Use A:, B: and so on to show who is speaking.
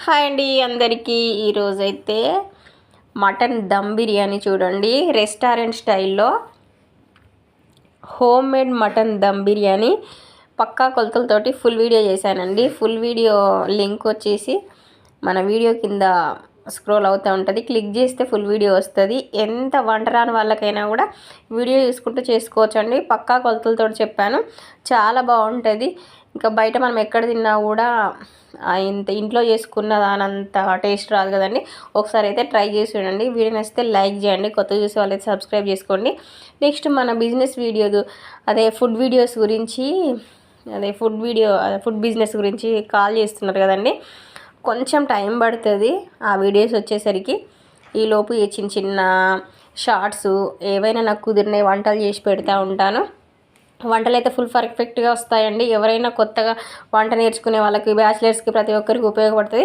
A: Hi అండి అందరికీ. ఈరోజైతే మటన్ దమ్ బిర్యానీ చూడండి, రెస్టారెంట్ స్టైల్లో home made mutton dum biryani పక్కా కొలతలతోటి ఫుల్ వీడియో చేశానండి. ఫుల్ వీడియో లింక్ వచ్చేసి మన వీడియో కింద స్క్రోల్ అవుతూ ఉంటుంది. క్లిక్ చేస్తే ఫుల్ వీడియో వస్తుంది. ఎంత వంట రాని వాళ్ళకైనా కూడా వీడియో చూసుకుంటూ చేసుకోవచ్చు అండి. పక్కా కొలతలతో చెప్పాను, చాలా బాగుంటుంది. ఇంకా బయట మనం ఎక్కడ తిన్నా కూడా ఇంత ఇంట్లో చేసుకున్న దానంత టేస్ట్ రాదు కదండి. ఒకసారి అయితే ట్రై చేసి చూడండి. వీడియో నచ్చితే లైక్ చేయండి, కొత్త చూసే వాళ్ళైతే సబ్స్క్రైబ్ చేసుకోండి. నెక్స్ట్ మన బిజినెస్ వీడియో అదే ఫుడ్ వీడియోస్ గురించి, ఫుడ్ బిజినెస్ గురించి కాల్ చేస్తున్నారు కదండి. కొంచెం టైం పడుతుంది ఆ వీడియోస్ వచ్చేసరికి. ఈలోపు ఈ చిన్న చిన్న షార్ట్స్ ఏవైనా నాకు కుదిరినవి వంటలు చేసి పెడతా ఉంటాను. వంటలు అయితే ఫుల్ పర్ఫెక్ట్గా వస్తాయండి. ఎవరైనా కొత్తగా వంట నేర్చుకునే వాళ్ళకి, బ్యాచిలర్స్కి, ప్రతి ఒక్కరికి ఉపయోగపడుతుంది.